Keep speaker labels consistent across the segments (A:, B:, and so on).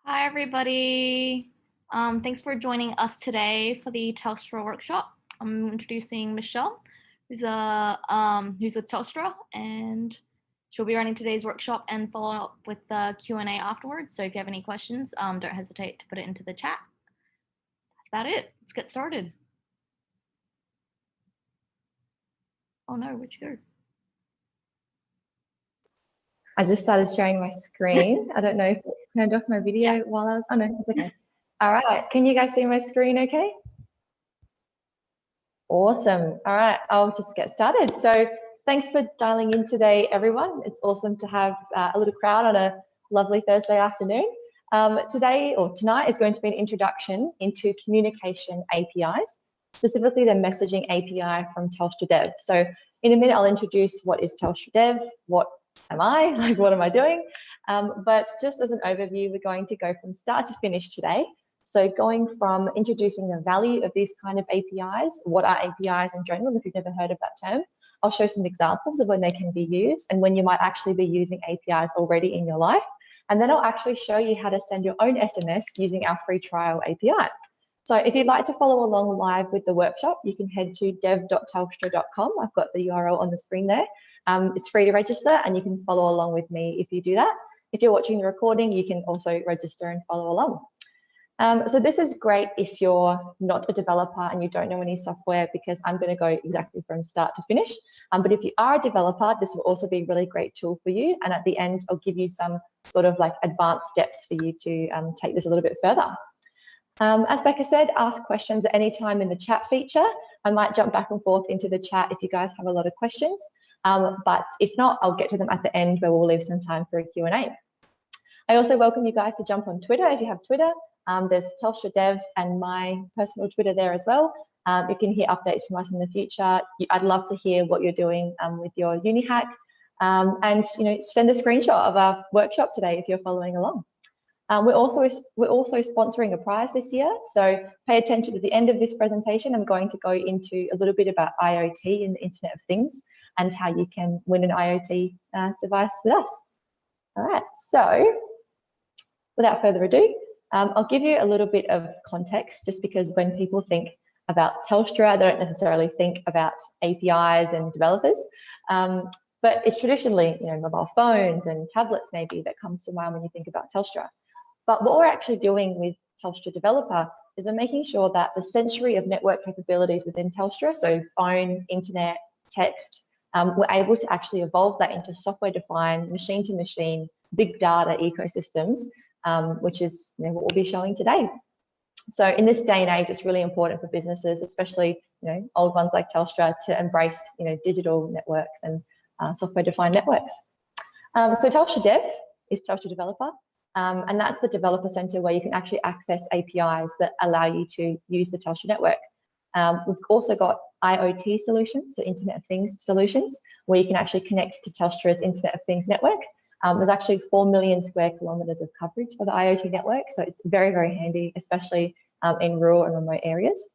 A: Hi, everybody. Thanks for joining us today for the Telstra workshop. I'm introducing Michelle, who's with Telstra, and she'll be running today's workshop and follow up with the Q&A afterwards. So if you have any questions, don't hesitate to put it into the chat. That's about it. Let's get started. Oh no, where'd you go?
B: I just started sharing my screen. I don't know if it turned off my video while I was, oh no, it's okay. All right, can you guys see my screen okay? Awesome. All right, I'll just get started. So thanks for dialing in today, everyone. It's awesome to have a little crowd on a lovely Thursday afternoon. Today or tonight is going to be an introduction into communication APIs, specifically the messaging API from Telstra Dev. So in a minute, I'll introduce what is Telstra Dev, what am I, like what am I doing? But just as an overview, we're going to go from start to finish today. So going from introducing the value of these kind of APIs, what are APIs in general, if you've never heard of that term, I'll show some examples of when they can be used and when you might actually be using APIs already in your life. And then I'll actually show you how to send your own SMS using our free trial API. So if you'd like to follow along live with the workshop, you can head to dev.telstra.com. I've got the URL on the screen there. It's free to register and you can follow along with me if you do that. If you're watching the recording, you can also register and follow along. So this is great if you're not a developer and you don't know any software, because I'm going to go exactly from start to finish. But if you are a developer, this will also be a really great tool for you. And at the end, I'll give you some sort of like advanced steps for you to take this a little bit further. As Becca said, ask questions at any time in the chat feature. I might jump back and forth into the chat if you guys have a lot of questions. But if not, I'll get to them at the end where we'll leave some time for a Q&A. I also welcome you guys to jump on Twitter if you have Twitter. There's Telstra Dev and my personal Twitter there as well. You can hear updates from us in the future. I'd love to hear what you're doing with your UNIHACK, and send a screenshot of our workshop today if you're following along. We're also sponsoring a prize this year, so pay attention to the end of this presentation. I'm going to go into a little bit about IoT and the Internet of Things and how you can win an IoT device with us. All right, so without further ado, I'll give you a little bit of context, just because when people think about Telstra, they don't necessarily think about APIs and developers. But it's traditionally, mobile phones and tablets maybe that comes to mind when you think about Telstra. But what we're actually doing with Telstra Developer is we're making sure that the century of network capabilities within Telstra, so phone, internet, text, we're able to actually evolve that into software-defined, machine-to-machine, big data ecosystems, which is what we'll be showing today. So in this day and age, it's really important for businesses, especially old ones like Telstra, to embrace digital networks and software-defined networks. So Telstra Dev is Telstra Developer, and that's the developer center where you can actually access APIs that allow you to use the Telstra network. We've also got IoT solutions, so Internet of Things solutions, where you can actually connect to Telstra's Internet of Things network. There's actually 4 million square kilometers of coverage for the IoT network, so it's very, very handy, especially in rural and remote areas.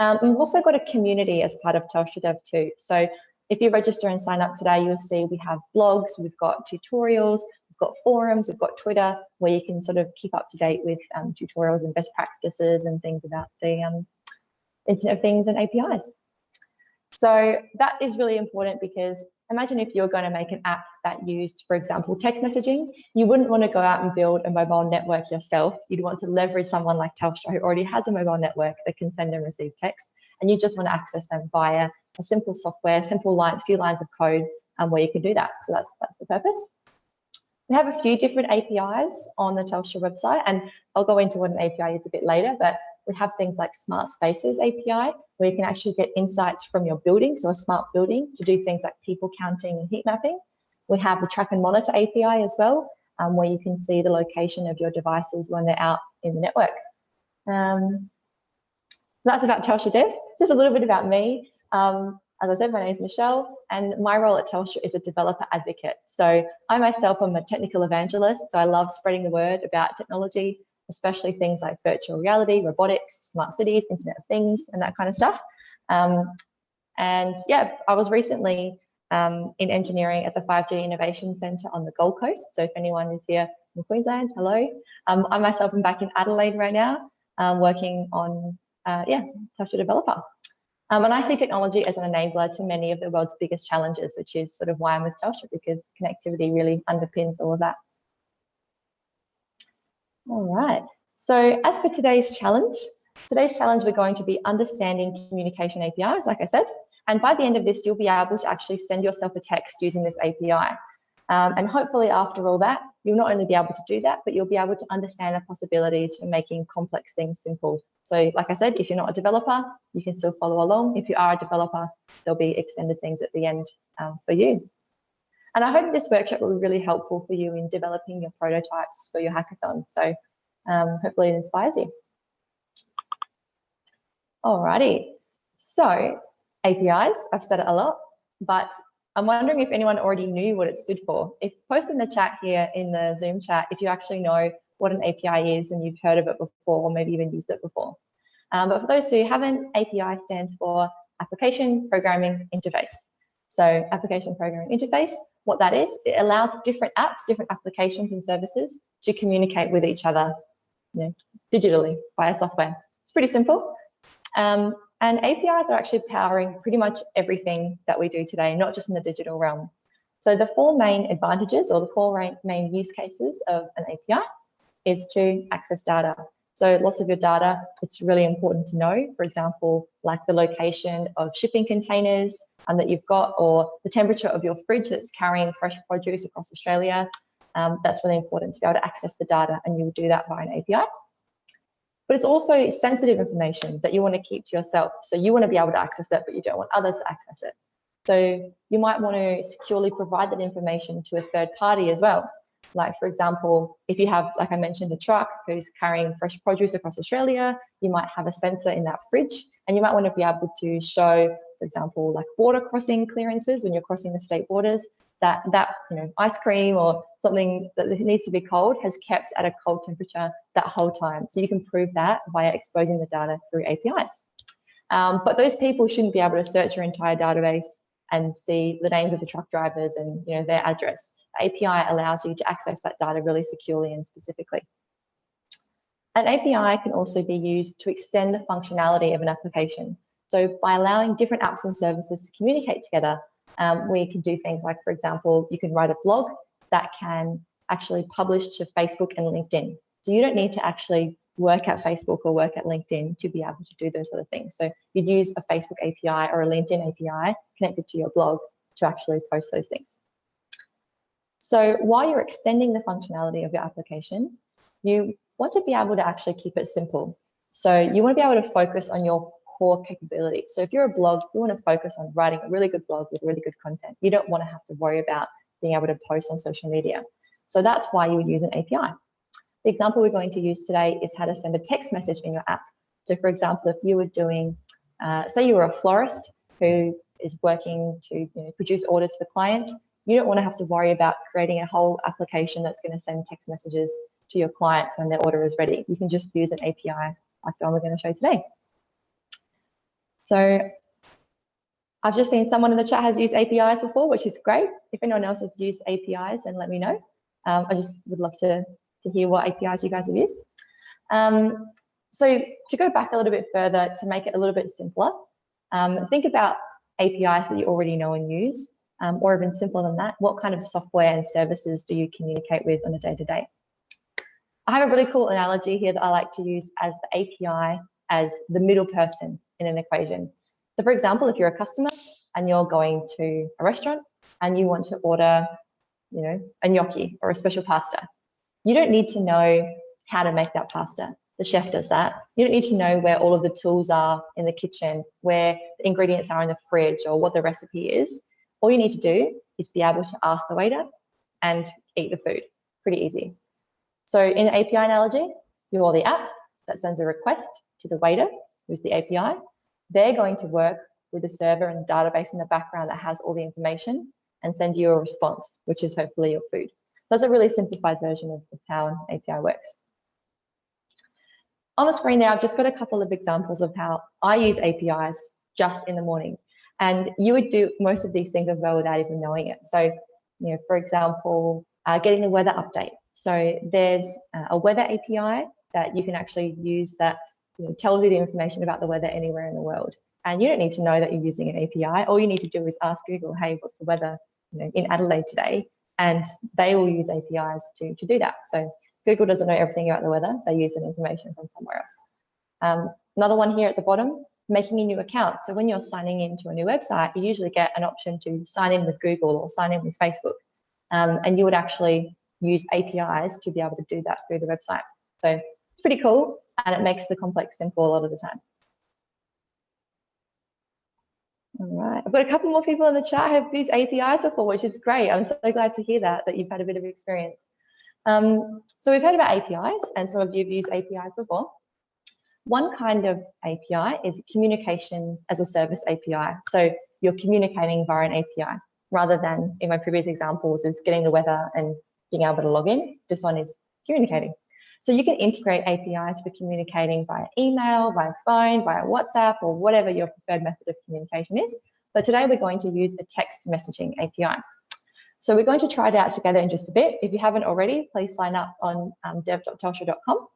B: We've also got a community as part of Telstra Dev too. So if you register and sign up today, you'll see we have blogs, we've got tutorials, we've got forums, we've got Twitter, where you can sort of keep up to date with tutorials and best practices and things about the Internet of Things and APIs. So that is really important, because imagine if you're going to make an app that used, for example, text messaging. You wouldn't want to go out and build a mobile network yourself. You'd want to leverage someone like Telstra who already has a mobile network that can send and receive text, and you just want to access them via a simple software, few lines of code, where you can do that. So that's the purpose. We have a few different APIs on the Telstra website, and I'll go into what an API is a bit later, but we have things like Smart Spaces API, where you can actually get insights from your building, so a smart building, to do things like people counting and heat mapping. We have the Track and Monitor API as well, where you can see the location of your devices when they're out in the network. That's about Telstra Dev. Just a little bit about me. As I said, my name is Michelle, and my role at Telstra is a developer advocate. So I myself am a technical evangelist, so I love spreading the word about technology, especially things like virtual reality, robotics, smart cities, Internet of Things, and that kind of stuff. And yeah, I was recently in engineering at the 5G Innovation Centre on the Gold Coast. So if anyone is here from Queensland. Hello. I myself am back in Adelaide right now, working on, Telstra Developer. And I see technology as an enabler to many of the world's biggest challenges, which is sort of why I'm with Telstra, because connectivity really underpins all of that. All right. So as for today's challenge, we're going to be understanding communication APIs, like I said. And by the end of this, you'll be able to actually send yourself a text using this API. And hopefully after all that, you'll not only be able to do that, but you'll be able to understand the possibilities for making complex things simple. So like I said, if you're not a developer, you can still follow along. If you are a developer, there'll be extended things at the end for you. And I hope this workshop will be really helpful for you in developing your prototypes for your hackathon. So hopefully it inspires you. Alrighty, so APIs, I've said it a lot, but I'm wondering if anyone already knew what it stood for. Post in the chat here in the Zoom chat if you actually know what an API is and you've heard of it before, or maybe even used it before. But for those who haven't, API stands for Application Programming Interface. So Application Programming Interface, what that is, it allows different apps, different applications and services to communicate with each other, digitally via software. It's pretty simple. And APIs are actually powering pretty much everything that we do today, not just in the digital realm. So the four main advantages, or the four main use cases of an API, is to access data. So lots of your data, it's really important to know, for example, like the location of shipping containers that you've got, or the temperature of your fridge that's carrying fresh produce across Australia. That's really important to be able to access the data, and you'll do that via an API. But it's also sensitive information that you want to keep to yourself. So you want to be able to access it, but you don't want others to access it. So you might want to securely provide that information to a third party as well. Like, for example, if you have, like I mentioned, a truck who's carrying fresh produce across Australia, you might have a sensor in that fridge, and you might want to be able to show, for example, like border crossing clearances when you're crossing the state borders, that ice cream or something that needs to be cold has kept at a cold temperature that whole time. So you can prove that via exposing the data through APIs. But those people shouldn't be able to search your entire database and see the names of the truck drivers and their address. The API allows you to access that data really securely and specifically. An API can also be used to extend the functionality of an application. So by allowing different apps and services to communicate together, we can do things like, for example, you can write a blog that can actually publish to Facebook and LinkedIn. So you don't need to actually work at Facebook or work at LinkedIn to be able to do those sort of things. So you'd use a Facebook API or a LinkedIn API connected to your blog to actually post those things. So while you're extending the functionality of your application, you want to be able to actually keep it simple. So you want to be able to focus on your core capability. So if you're a blog, you want to focus on writing a really good blog with really good content. You don't want to have to worry about being able to post on social media. So that's why you would use an API. The example we're going to use today is how to send a text message in your app. So for example, if you were doing, say you were a florist who is working to produce orders for clients, you don't want to have to worry about creating a whole application that's going to send text messages to your clients when their order is ready. You can just use an API like the one we're going to show today. So I've just seen someone in the chat has used APIs before, which is great. If anyone else has used APIs, then let me know. I just would love to hear what APIs you guys have used. So to go back a little bit further, to make it a little bit simpler, think about APIs that you already know and use, or even simpler than that, what kind of software and services do you communicate with on a day-to-day? I have a really cool analogy here that I like to use as the API as the middle person in an equation. So for example, if you're a customer and you're going to a restaurant and you want to order, a gnocchi or a special pasta, you don't need to know how to make that pasta. The chef does that. You don't need to know where all of the tools are in the kitchen, where the ingredients are in the fridge, or what the recipe is. All you need to do is be able to ask the waiter and eat the food. Pretty easy. So in an API analogy, you're the app that sends a request to the waiter, who's the API. They're going to work with the server and the database in the background that has all the information and send you a response, which is hopefully your food. That's a really simplified version of how an API works. On the screen now, I've just got a couple of examples of how I use APIs just in the morning. And you would do most of these things as well without even knowing it. So, for example, getting the weather update. So there's a weather API that you can actually use that tells you the information about the weather anywhere in the world. And you don't need to know that you're using an API. All you need to do is ask Google, hey, what's the weather in Adelaide today? And they will use APIs to do that. So Google doesn't know everything about the weather. They use that information from somewhere else. Another one here at the bottom, making a new account. So when you're signing into a new website, you usually get an option to sign in with Google or sign in with Facebook. And you would actually use APIs to be able to do that through the website. So it's pretty cool, and it makes the complex simple a lot of the time. All right, I've got a couple more people in the chat who have used APIs before, which is great. I'm so glad to hear that you've had a bit of experience. So we've heard about APIs, and some of you have used APIs before. One kind of API is communication as a service API. So you're communicating via an API rather than, in my previous examples, is getting the weather and being able to log in. This one is communicating. So you can integrate APIs for communicating via email, via phone, via WhatsApp, or whatever your preferred method of communication is. But today we're going to use a text messaging API. So we're going to try it out together in just a bit. If you haven't already, please sign up on dev.telstra.com.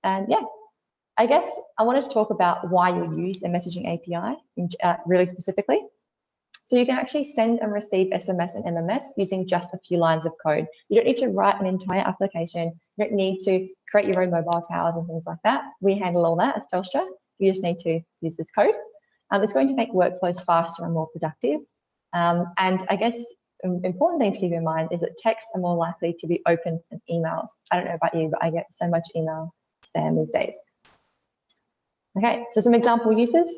B: And yeah, I guess I wanted to talk about why you use a messaging API really specifically. So you can actually send and receive SMS and MMS using just a few lines of code. You don't need to write an entire application. You don't need to create your own mobile towers and things like that. We handle all that as Telstra. You just need to use this code. It's going to make workflows faster and more productive. And I guess an important thing to keep in mind is that texts are more likely to be open than emails. I don't know about you, but I get so much email spam these days. Okay, so some example uses.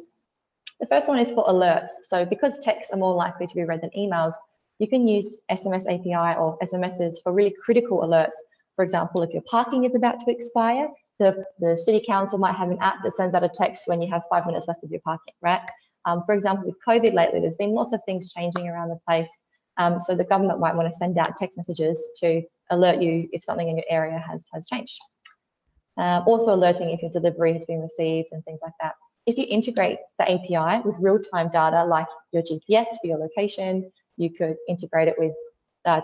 B: The first one is for alerts. So because texts are more likely to be read than emails, you can use SMS API or SMSs for really critical alerts. For example, if your parking is about to expire, the city council might have an app that sends out a text when you have 5 minutes left of your parking, right? For example, with COVID lately, there's been lots of things changing around the place. So the government might want to send out text messages to alert you if something in your area has changed. Also alerting if your delivery has been received and things like that. If you integrate the API with real-time data like your GPS for your location, you could integrate it with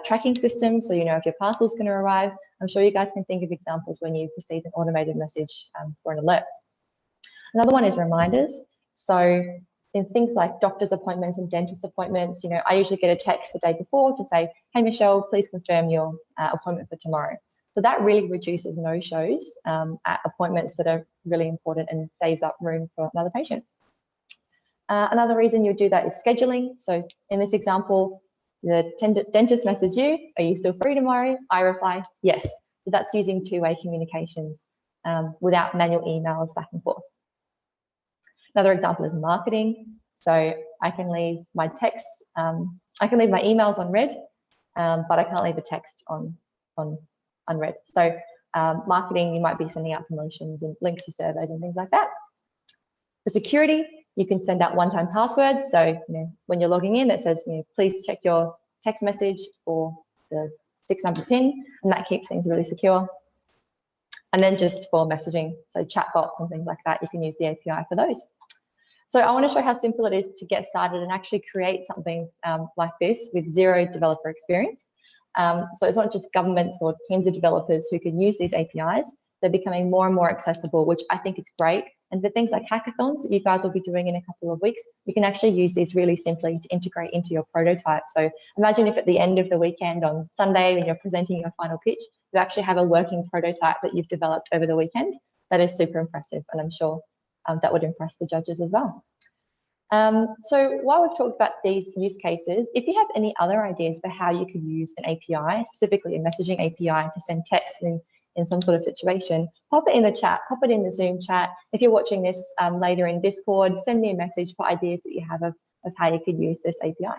B: tracking systems so you know if your parcel is going to arrive. I'm sure you guys can think of examples when you've received an automated message for an alert. Another one is reminders. So in things like doctor's appointments and dentist appointments, I usually get a text the day before to say, hey, Michelle, please confirm your appointment for tomorrow. So that really reduces no-shows at appointments that are really important and saves up room for another patient. Another reason you would do that is scheduling. So in this example, the dentist messaged you, are you still free tomorrow? I reply, yes. So that's using two-way communications without manual emails back and forth. Another example is marketing. So I can leave my texts, I can leave my emails on read, but I can't leave a text on unread. So marketing, you might be sending out promotions and links to surveys and things like that. For security, you can send out one-time passwords. So when you're logging in, it says, please check your text message for the 6-number PIN, and that keeps things really secure. And then just for messaging, so chatbots and things like that, you can use the API for those. So I want to show how simple it is to get started and actually create something like this with zero developer experience. So it's not just governments or teams of developers who can use these APIs. They're becoming more and more accessible, which I think is great. And for things like hackathons that you guys will be doing in a couple of weeks, you can actually use these really simply to integrate into your prototype. So imagine if at the end of the weekend on Sunday, when you're presenting your final pitch, you actually have a working prototype that you've developed over the weekend. That is super impressive, and I'm sure that would impress the judges as well. So while we've talked about these use cases, if you have any other ideas for how you could use an API, specifically a messaging API to send text in some sort of situation, pop it in the chat, pop it in the Zoom chat. If you're watching this later in Discord, send me a message for ideas that you have of how you could use this API.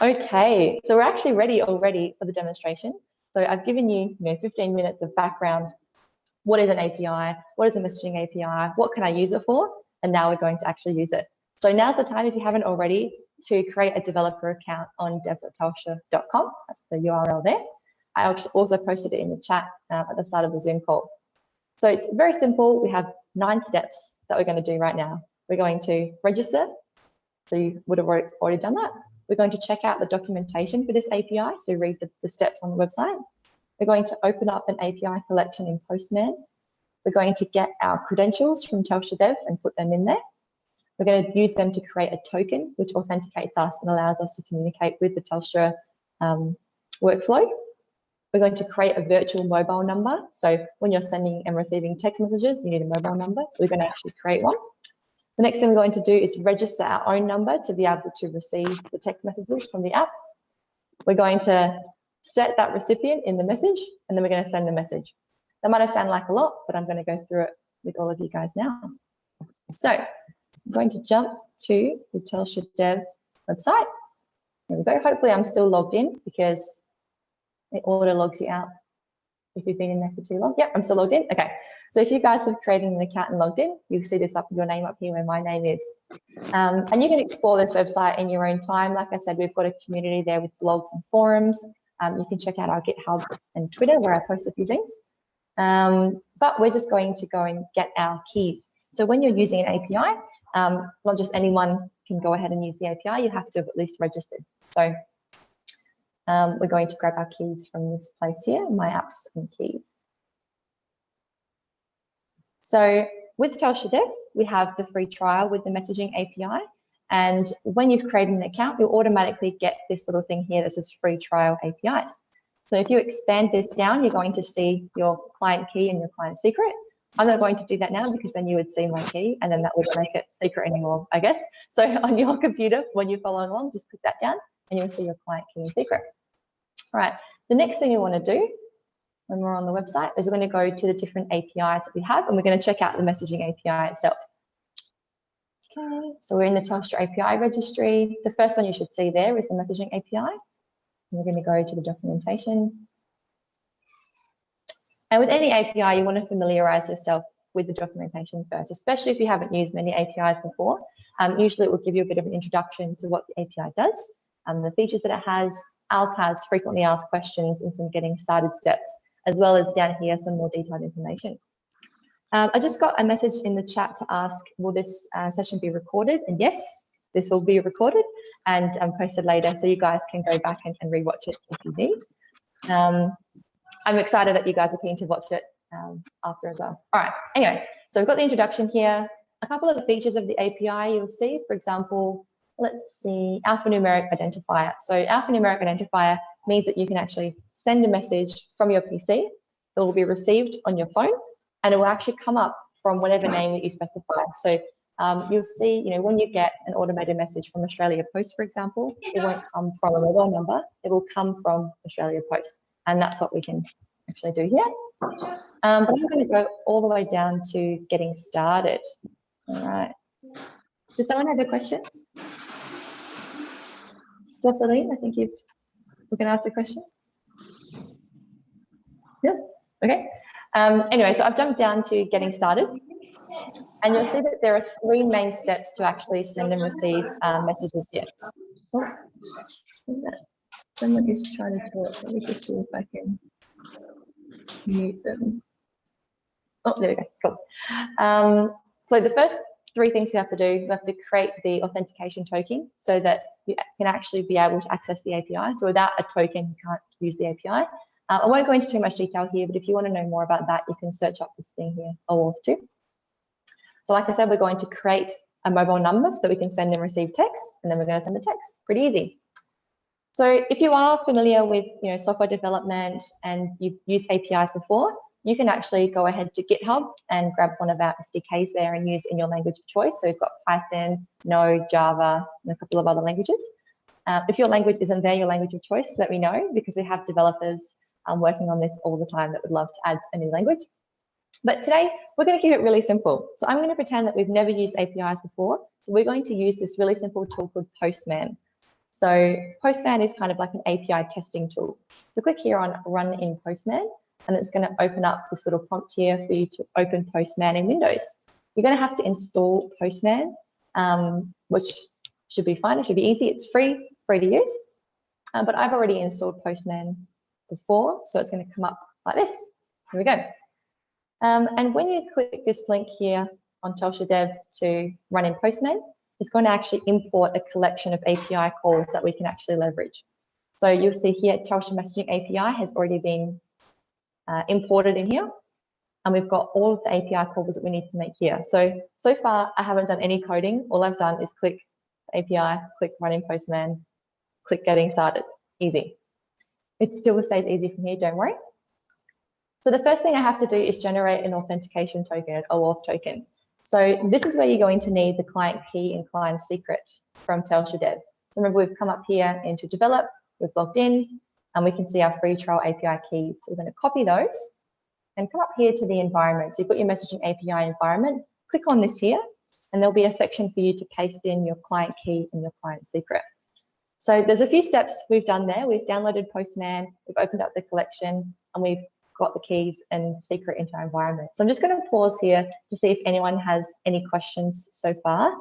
B: Okay, so we're actually ready already for the demonstration. So I've given you, 15 minutes of background. What is an API? What is a messaging API? What can I use it for? And now we're going to actually use it. So now's the time, if you haven't already, to create a developer account on dev.telstra.com. That's the URL there. I also posted it in the chat at the start of the Zoom call. So it's very simple. We have 9 steps that we're going to do right now. We're going to register. So you would have already done that. We're going to check out the documentation for this API, so read the steps on the website. We're going to open up an API collection in Postman. We're going to get our credentials from Telstra Dev and put them in there. We're going to use them to create a token, which authenticates us and allows us to communicate with the Telstra workflow. We're going to create a virtual mobile number. So when you're sending and receiving text messages, you need a mobile number. So we're going to actually create one. The next thing we're going to do is register our own number to be able to receive the text messages from the app. We're going to set that recipient in the message, and then we're going to send the message. That might have sounded like a lot, but I'm going to go through it with all of you guys now. So I'm going to jump to the Telstra Dev website. There we go. Hopefully I'm still logged in because it auto logs you out if you've been in there for too long. Yep, I'm still logged in. Okay, so if you guys have created an account and logged in, you'll see this up, your name up here where my name is. And you can explore this website in your own time. Like I said, we've got a community there with blogs and forums. You can check out our GitHub and Twitter where I post a few things. But we're just going to go and get our keys. So when you're using an API, not just anyone can go ahead and use the API, you have to have at least registered. So we're going to grab our keys from this place here, My Apps and Keys. So with Telstra Dev, we have the free trial with the messaging API. And when you've created an account, you'll automatically get this little thing here that says free trial APIs. So if you expand this down, you're going to see your client key and your client secret. I'm not going to do that now because then you would see my key and then that would make it secret anymore, I guess. So on your computer, when you follow along, just click that down and you'll see your client key and secret. All right, the next thing you want to do when we're on the website is we're going to go to the different APIs that we have and we're going to check out the messaging API itself. Okay, so we're in the Telstra API registry. The first one you should see there is the messaging API. We're going to go to the documentation. And with any API, you want to familiarize yourself with the documentation first, especially if you haven't used many APIs before. Usually it will give you a bit of an introduction to what the API does, the features that it has. Ours has frequently asked questions and some getting started steps, as well as down here, some more detailed information. I just got a message in the chat to ask, will this session be recorded? And yes, this will be recorded and posted later, so you guys can go back and rewatch it if you need. I'm excited that you guys are keen to watch it after as well. All right, anyway, so we've got the introduction here. A couple of the features of the API you'll see, for example, let's see, alphanumeric identifier. So alphanumeric identifier means that you can actually send a message from your PC. It will be received on your phone and it will actually come up from whatever name that you specify. So you'll see, when you get an automated message from Australia Post, for example, it won't come from a mobile number, it will come from Australia Post. And that's what we can actually do here. But I'm going to go all the way down to getting started. All right. Does someone have a question? Jocelyn, I think we can ask a question. Yeah, okay. Anyway, so I've jumped down to getting started. And you'll see that there are 3 main steps to actually send and receive messages here. Oh, someone is trying to talk. Let me just see if I can mute them. Oh, there we go, cool. So the first 3 things we have to do, we have to create the authentication token so that you can actually be able to access the API. So without a token, you can't use the API. I won't go into too much detail here, but if you want to know more about that, you can search up this thing here, OAuth2. So like I said, we're going to create a mobile number so that we can send and receive text, and then we're going to send a text. Pretty easy. So if you are familiar with software development and you've used APIs before, you can actually go ahead to GitHub and grab one of our SDKs there and use in your language of choice. So we've got Python, Node, Java, and a couple of other languages. If your language isn't there, your language of choice, let me know, because we have developers working on this all the time that would love to add a new language. But today, we're going to keep it really simple. So I'm going to pretend that we've never used APIs before. So we're going to use this really simple tool called Postman. So Postman is kind of like an API testing tool. So click here on Run in Postman, and it's going to open up this little prompt here for you to open Postman in Windows. You're going to have to install Postman, which should be fine. It should be easy. It's free to use. But I've already installed Postman before, so it's going to come up like this. Here we go. And when you click this link here on Telstra Dev to run in Postman, is going to actually import a collection of API calls that we can actually leverage. So you'll see here, Telstra Messaging API has already been imported in here. And we've got all of the API calls that we need to make here. So far, I haven't done any coding. All I've done is click API, click running Postman, click getting started. Easy. It still stays easy from here, don't worry. So the first thing I have to do is generate an authentication token, an OAuth token. So this is where you're going to need the client key and client secret from Telstra Dev. So remember, we've come up here into develop, we've logged in, and we can see our free trial API keys. So we're going to copy those and come up here to the environment. So you've got your messaging API environment, click on this here, and there'll be a section for you to paste in your client key and your client secret. So there's a few steps we've done there. We've downloaded Postman, we've opened up the collection, and we've got the keys and secret into our environment. So I'm just going to pause here to see if anyone has any questions so far.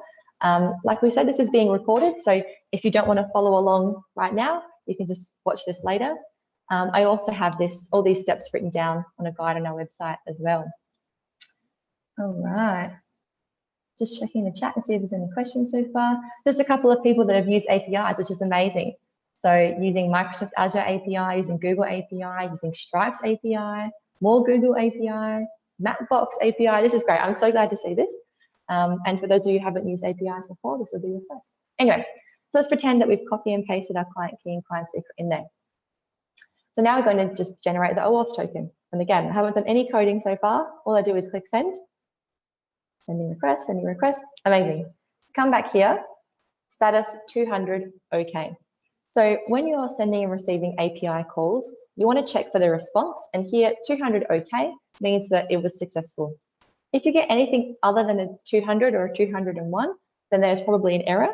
B: Like we said, this is being recorded, so if you don't want to follow along right now, you can just watch this later. I also have all these steps written down on a guide on our website as well. All right. Just checking the chat and see if there's any questions so far. There's a couple of people that have used APIs, which is amazing. So using Microsoft Azure API, using Google API, using Stripe's API, more Google API, Mapbox API. This is great. I'm so glad to see this. And for those of you who haven't used APIs before, this will be your first. Anyway, so let's pretend that we've copy and pasted our client key and client secret in there. So now we're going to just generate the OAuth token. And again, I haven't done any coding so far. All I do is click send. Sending request, sending request. Amazing. Come back here. Status 200, OK. So when you're sending and receiving API calls, you want to check for the response. And here, 200 OK means that it was successful. If you get anything other than a 200 or a 201, then there's probably an error.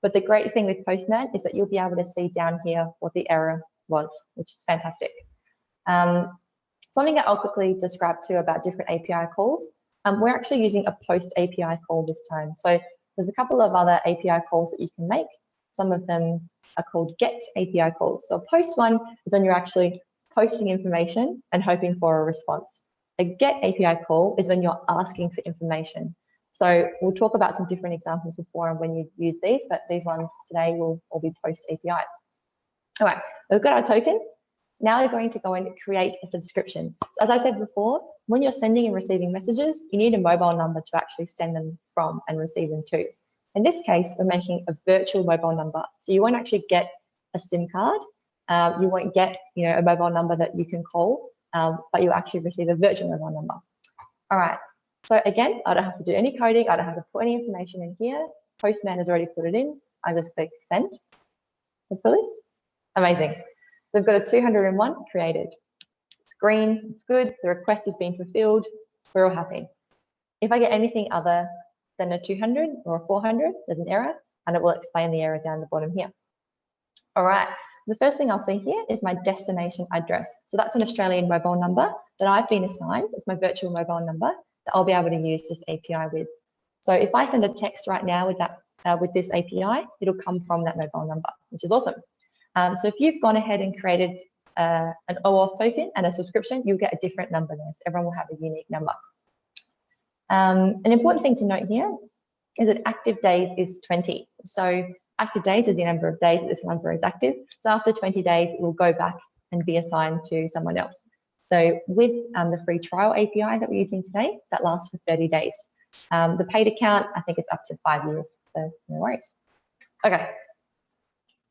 B: But the great thing with Postman is that you'll be able to see down here what the error was, which is fantastic. Something that I'll quickly describe too about different API calls. We're actually using a post API call this time. So there's a couple of other API calls that you can make. Some of them are called get API calls. So a post one is when you're actually posting information and hoping for a response. A get API call is when you're asking for information. So we'll talk about some different examples before and when you use these, but these ones today will all be post APIs. All right, we've got our token. Now we're going to go and create a subscription. So as I said before, when you're sending and receiving messages, you need a mobile number to actually send them from and receive them to. In this case, we're making a virtual mobile number. So you won't actually get a SIM card. You won't get a mobile number that you can call, but you'll actually receive a virtual mobile number. All right. So again, I don't have to do any coding. I don't have to put any information in here. Postman has already put it in. I just click send. Hopefully. Amazing. So we've got a 201 created. It's green, it's good. The request has been fulfilled. We're all happy. If I get anything other than a 200 or a 400, there's an error, and it will explain the error down the bottom here. All right. The first thing I'll see here is my destination address. So that's an Australian mobile number that I've been assigned. It's my virtual mobile number that I'll be able to use this API with. So if I send a text right now with that with this API, it'll come from that mobile number, which is awesome. So if you've gone ahead and created an OAuth token and a subscription, you'll get a different number there. So everyone will have a unique number. An important thing to note here is that active days is 20. So active days is the number of days that this number is active. So after 20 days, it will go back and be assigned to someone else. So with the free trial API that we're using today, that lasts for 30 days. The paid account, I think it's up to 5 years, so no worries. Okay.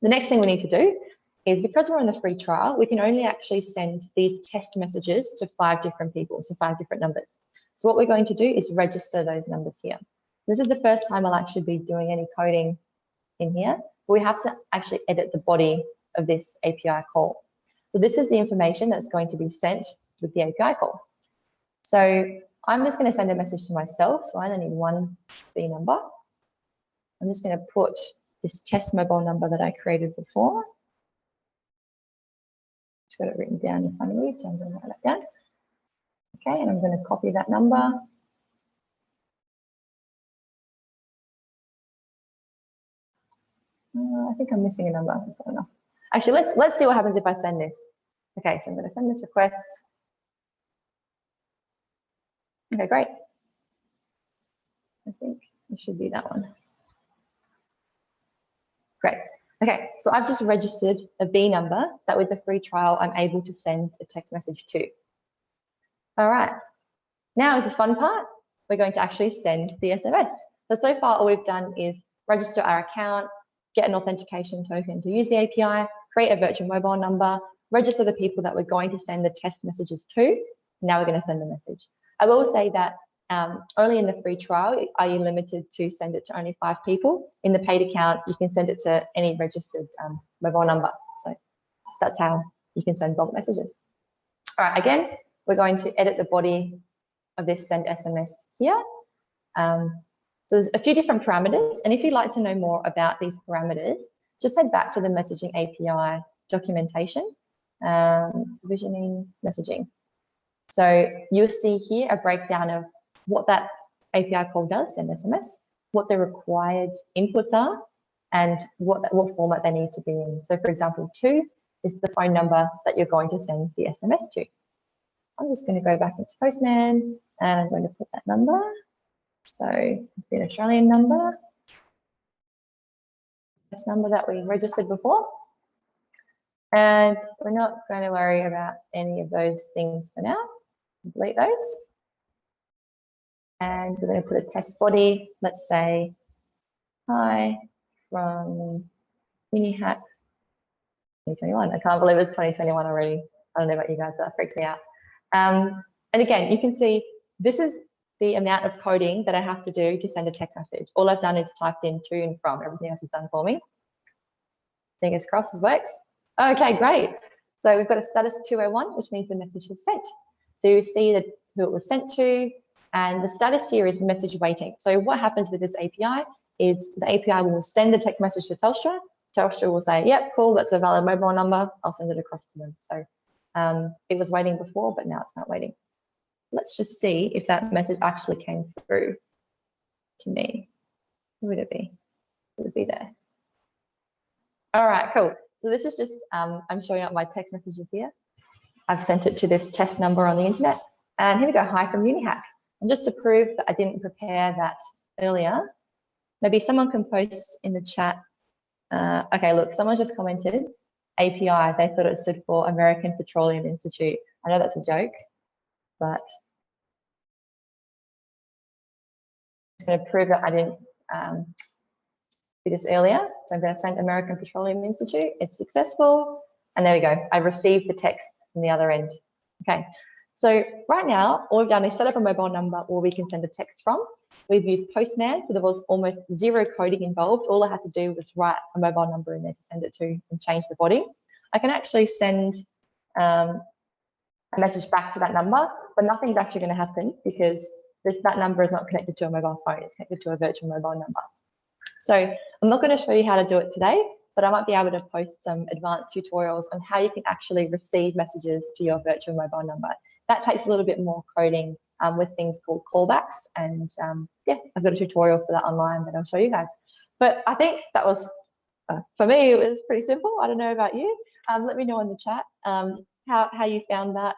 B: The next thing we need to do is, because we're on the free trial, we can only actually send these test messages to 5 different people, so 5 different numbers. So what we're going to do is register those numbers here. This is the first time I'll actually be doing any coding in here, but we have to actually edit the body of this API call. So this is the information that's going to be sent with the API call. So I'm just going to send a message to myself, so I only need one B number. I'm just going to put this test mobile number that I created before. Just got it written down in front of me, so I'm going to write that down. Okay, and I'm going to copy that number. I think I'm missing a number. That's not enough. Actually, let's see what happens if I send this. Okay, so I'm going to send this request. Okay, great. I think it should be that one. Great. Okay, so I've just registered a B number that with the free trial, I'm able to send a text message to. All right, now is the fun part. We're going to actually send the SMS. So far all we've done is register our account, get an authentication token to use the API, create a virtual mobile number, register the people that we're going to send the test messages to. Now we're going to send the message. I will say that only in the free trial are you limited to send it to only 5 people. In the paid account, you can send it to any registered mobile number. So that's how you can send bulk messages. All right, again, we're going to edit the body of this send SMS here. So there's a few different parameters, and if you'd like to know more about these parameters, just head back to the messaging API documentation, provisioning messaging. So you'll see here a breakdown of what that API call does, send SMS, what the required inputs are, and what format they need to be in. So for example, 2 is the phone number that you're going to send the SMS to. I'm just going to go back into Postman and I'm going to put that number. So it's an Australian number. This number that we registered before. And we're not going to worry about any of those things for now. Delete those. And we're going to put a test body. Let's say, hi from UNIHACK 2021. I can't believe it's 2021 already. I don't know about you guys, but that freaked me out. And again, you can see this is the amount of coding that I have to do to send a text message. All I've done is typed in to and from. Everything else is done for me. Fingers crossed this works. Okay, great. So we've got a status 201, which means the message was sent. So you see that who it was sent to, and the status here is message waiting. So what happens with this API is the API will send the text message to Telstra. Telstra will say, yep, cool, that's a valid mobile number. I'll send it across to them. So it was waiting before, but now it's not waiting. Let's just see if that message actually came through to me. Who would it be? Would it be there? All right, cool. So this is just, I'm showing up my text messages here. I've sent it to this test number on the internet. And here we go, hi from UNIHACK. And just to prove that I didn't prepare that earlier, maybe someone can post in the chat. Okay, look, someone just commented API. They thought it stood for American Petroleum Institute. I know that's a joke, but I'm going to prove that I didn't do this earlier. So I'm going to send American Petroleum Institute. It's successful. And there we go. I received the text from the other end. Okay. So right now, all we've done is set up a mobile number where we can send a text from. We've used Postman, so there was almost zero coding involved. All I had to do was write a mobile number in there to send it to and change the body. I can actually send a message back to that number, but nothing's actually going to happen because that number is not connected to a mobile phone. It's connected to a virtual mobile number. So I'm not going to show you how to do it today, but I might be able to post some advanced tutorials on how you can actually receive messages to your virtual mobile number. That takes a little bit more coding with things called callbacks. And yeah, I've got a tutorial for that online that I'll show you guys. But I think that was, for me, it was pretty simple. I don't know about you. Let me know in the chat how you found that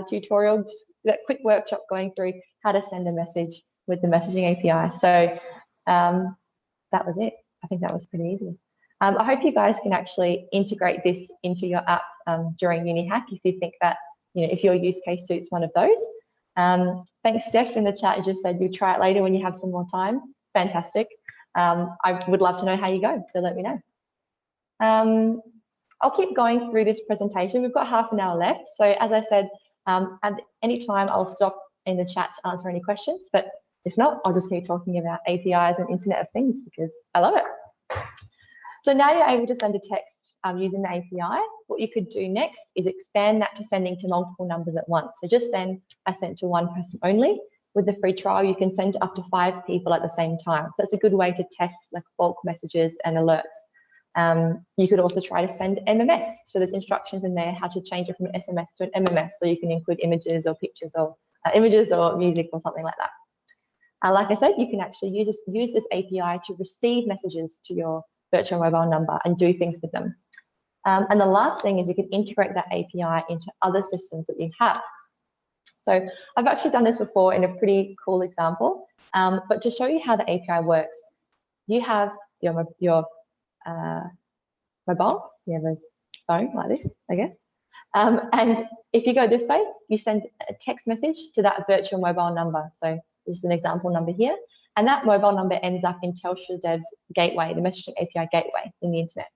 B: tutorial, just that quick workshop going through how to send a message with the messaging API. So that was it. I think that was pretty easy. I hope you guys can actually integrate this into your app during UNIHACK if you think that, if your use case suits one of those. Thanks, Steph, in the chat. You just said you'll try it later when you have some more time. Fantastic. I would love to know how you go, so let me know. I'll keep going through this presentation. We've got half an hour left. So as I said, at any time I'll stop in the chat to answer any questions, but if not, I'll just keep talking about APIs and Internet of Things because I love it. So now you're able to send a text using the API. What you could do next is expand that to sending to multiple numbers at once. So just then I sent to one person only. With the free trial, you can send to up to 5 people at the same time. So that's a good way to test like bulk messages and alerts. You could also try to send MMS. So there's instructions in there how to change it from an SMS to an MMS. So you can include images or pictures or music or something like that. Like I said, you can actually use this API to receive messages to your virtual mobile number and do things with them. And the last thing is you can integrate that API into other systems that you have. So I've actually done this before in a pretty cool example, but to show you how the API works, you have your mobile. You have a phone like this, I guess. And if you go this way, you send a text message to that virtual mobile number. So this is an example number here. And that mobile number ends up in Telstra Dev's gateway, the messaging API gateway in the internet.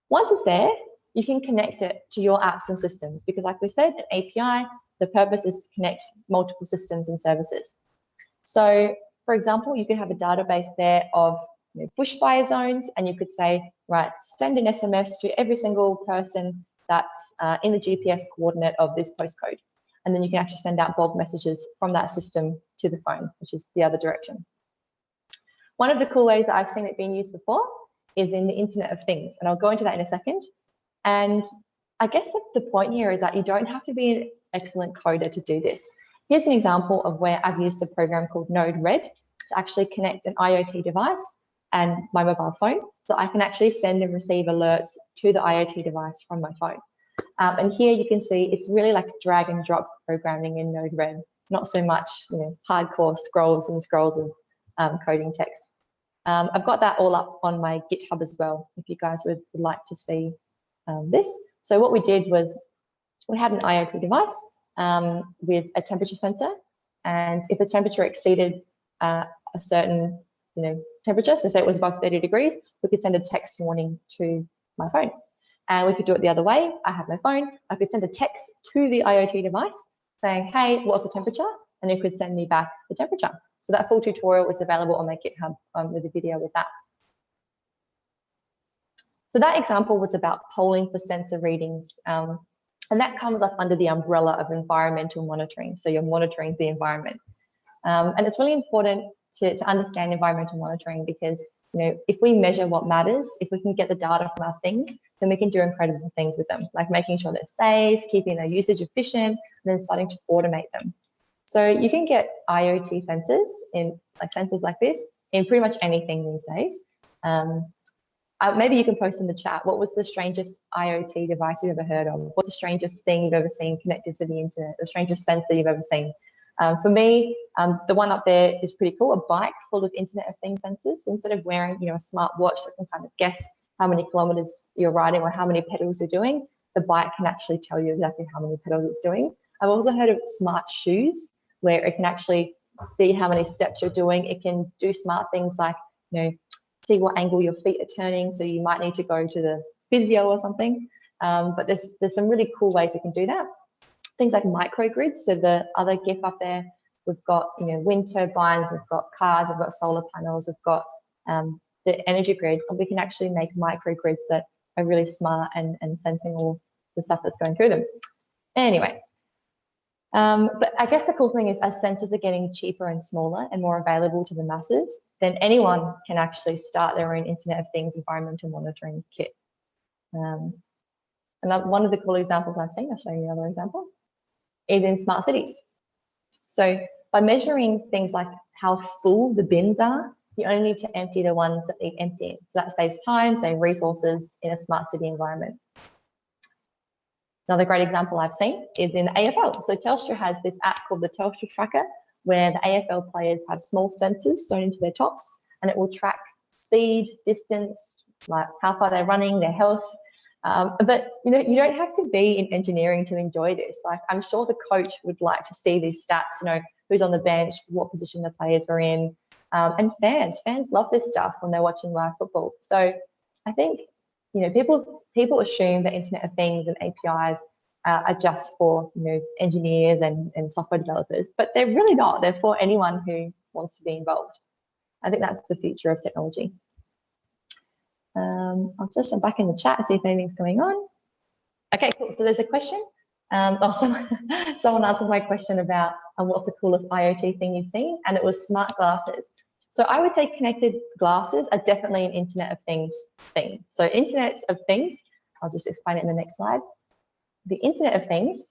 B: Once it's there, you can connect it to your apps and systems because like we said, an API, the purpose is to connect multiple systems and services. So for example, you could have a database there of bushfire zones, and you could say, right, send an SMS to every single person that's in the GPS coordinate of this postcode. And then you can actually send out bulk messages from that system to the phone, which is the other direction. One of the cool ways that I've seen it being used before is in the Internet of Things, and I'll go into that in a second. And I guess the point here is that you don't have to be an excellent coder to do this. Here's an example of where I've used a program called Node-RED to actually connect an IoT device and my mobile phone, so I can actually send and receive alerts to the IoT device from my phone. And here you can see it's really like drag and drop programming in Node-RED, not so much hardcore scrolls and scrolls of coding text. I've got that all up on my GitHub as well, if you guys would like to see this. So what we did was we had an IoT device with a temperature sensor, and if the temperature exceeded a certain temperature, so say it was above 30 degrees, we could send a text warning to my phone. And we could do it the other way. I have my phone, I could send a text to the IoT device saying, hey, what's the temperature? And it could send me back the temperature. So that full tutorial is available on my GitHub with a video with that. So that example was about polling for sensor readings. And that comes up under the umbrella of environmental monitoring. So you're monitoring the environment. And it's really important to understand environmental monitoring because if we measure what matters, if we can get the data from our things, then we can do incredible things with them, like making sure they're safe, keeping their usage efficient, and then starting to automate them. So you can get IoT sensors sensors like this in pretty much anything these days. Maybe you can post in the chat, what was the strangest IoT device you've ever heard of? What's the strangest thing you've ever seen connected to the internet? The strangest sensor you've ever seen? For me, the one up there is pretty cool, a bike full of Internet of Things sensors. So instead of wearing a smart watch that can kind of guess how many kilometers you're riding or how many pedals you're doing, the bike can actually tell you exactly how many pedals it's doing. I've also heard of smart shoes, where it can actually see how many steps you're doing. It can do smart things like, see what angle your feet are turning. So you might need to go to the physio or something. But there's some really cool ways we can do that. Things like microgrids. So the other GIF up there, we've got wind turbines, we've got cars, we've got solar panels, we've got the energy grid, and we can actually make microgrids that are really smart and sensing all the stuff that's going through them. Anyway, but I guess the cool thing is as sensors are getting cheaper and smaller and more available to the masses, then anyone can actually start their own Internet of Things environmental monitoring kit. And one of the cool examples I've seen, I'll show you another example, is in smart cities. So by measuring things like how full the bins are, you only need to empty the ones that need emptying. So that saves time, saves resources in a smart city environment. Another great example I've seen is in the AFL. So Telstra has this app called the Telstra Tracker, where the AFL players have small sensors sewn into their tops, and it will track speed, distance, like how far they're running, their health. But you don't have to be in engineering to enjoy this. Like I'm sure the coach would like to see these stats, who's on the bench, what position the players are in, and fans love this stuff when they're watching live football. So I think people assume that Internet of Things and APIs are just for engineers and software developers, but they're really not. They're for anyone who wants to be involved. I think that's the future of technology. I'll just jump back in the chat and see if anything's going on. Okay, cool. So there's a question. Someone answered my question about what's the coolest IoT thing you've seen, and it was smart glasses. So I would say connected glasses are definitely an Internet of Things thing. So Internet of Things, I'll just explain it in the next slide. The Internet of Things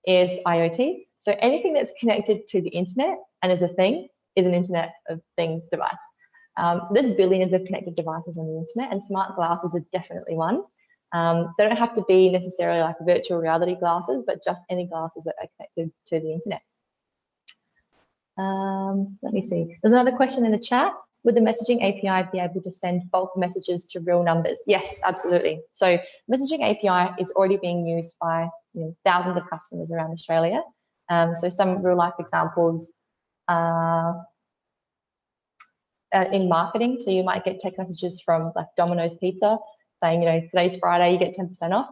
B: is IoT. So anything that's connected to the internet and is a thing is an Internet of Things device. So there's billions of connected devices on the internet, and smart glasses are definitely one. They don't have to be necessarily like virtual reality glasses, but just any glasses that are connected to the internet. Let me see. There's another question in the chat. Would the messaging API be able to send bulk messages to real numbers? Yes, absolutely. So messaging API is already being used by thousands of customers around Australia. So some real life examples are in marketing. So you might get text messages from like Domino's Pizza saying, today's Friday, you get 10% off.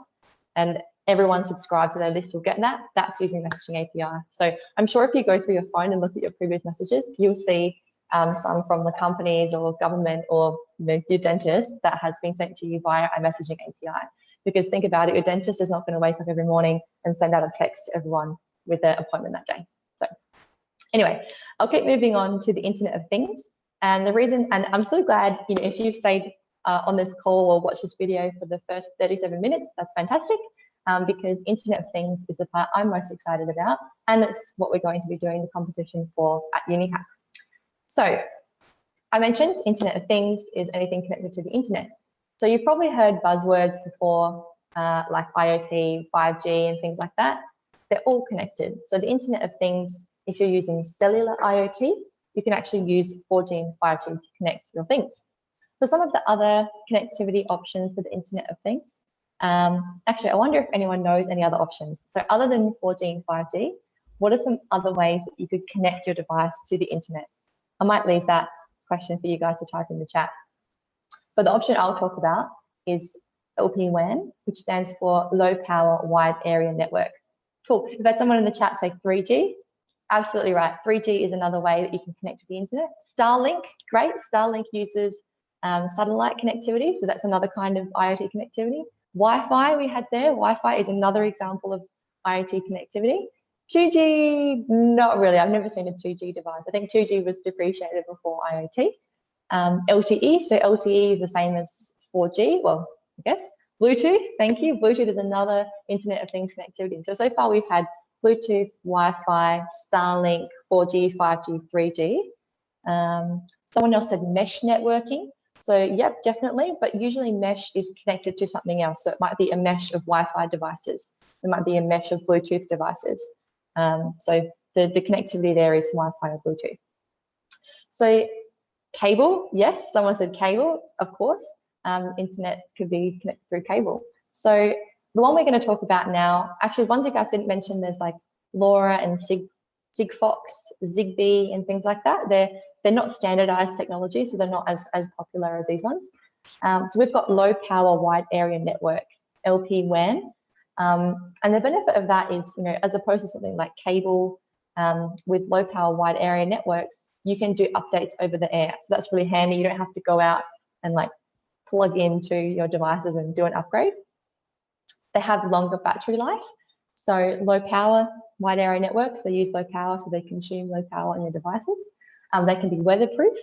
B: And everyone subscribed to their list will get that. That's using messaging API. So I'm sure if you go through your phone and look at your previous messages, you'll see some from the companies or government or your dentist that has been sent to you via a messaging API. Because think about it, your dentist is not going to wake up every morning and send out a text to everyone with their appointment that day. So anyway, I'll keep moving on to the Internet of Things. And the reason, and I'm so glad, if you've stayed on this call or watched this video for the first 37 minutes, that's fantastic. Because Internet of Things is the part I'm most excited about, and it's what we're going to be doing the competition for at UNIHACK. So I mentioned Internet of Things is anything connected to the internet. So you've probably heard buzzwords before, like IoT, 5G, and things like that. They're all connected. So the Internet of Things, if you're using cellular IoT, you can actually use 4G and 5G to connect your things. So some of the other connectivity options for the Internet of Things, actually, I wonder if anyone knows any other options. So other than 4G and 5G, what are some other ways that you could connect your device to the internet? I might leave that question for you guys to type in the chat. But the option I'll talk about is LPWAN, which stands for Low Power Wide Area Network. Cool. We've had someone in the chat say 3G. Absolutely right. 3G is another way that you can connect to the internet. Starlink, great. Starlink uses satellite connectivity, so that's another kind of IoT connectivity. Wi-Fi we had there. Wi-Fi is another example of IoT connectivity. 2G, not really. I've never seen a 2G device. I think 2G was depreciated before IoT. LTE, so LTE is the same as 4G, well, I guess. Bluetooth, thank you. Bluetooth is another Internet of Things connectivity. So far we've had Bluetooth, Wi-Fi, Starlink, 4G, 5G, 3G. Someone else said mesh networking. So yep, definitely, but usually mesh is connected to something else. So it might be a mesh of Wi-Fi devices. It might be a mesh of Bluetooth devices. So the connectivity there is Wi-Fi or Bluetooth. So cable, yes, someone said cable, of course. Internet could be connected through cable. So the one we're going to talk about now, actually ones you guys didn't mention, there's like LoRa and Sigfox, Zigbee and things like that. They're not standardized technology, so they're not as popular as these ones. So we've got low power wide area network, LPWAN. And the benefit of that is, as opposed to something like cable with low power wide area networks, you can do updates over the air. So that's really handy. You don't have to go out and like plug into your devices and do an upgrade. They have longer battery life. So low power wide area networks, they use low power, so they consume low power on your devices. They can be weatherproof,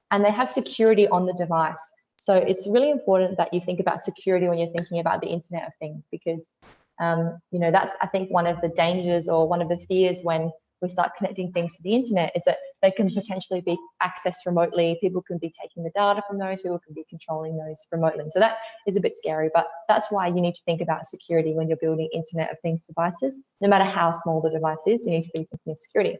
B: and they have security on the device. So it's really important that you think about security when you're thinking about the Internet of Things, because that's, I think, one of the dangers or one of the fears when we start connecting things to the internet is that they can potentially be accessed remotely. People can be taking the data from those, people can be controlling those remotely. So that is a bit scary, but that's why you need to think about security when you're building Internet of Things devices. No matter how small the device is, you need to be thinking of security.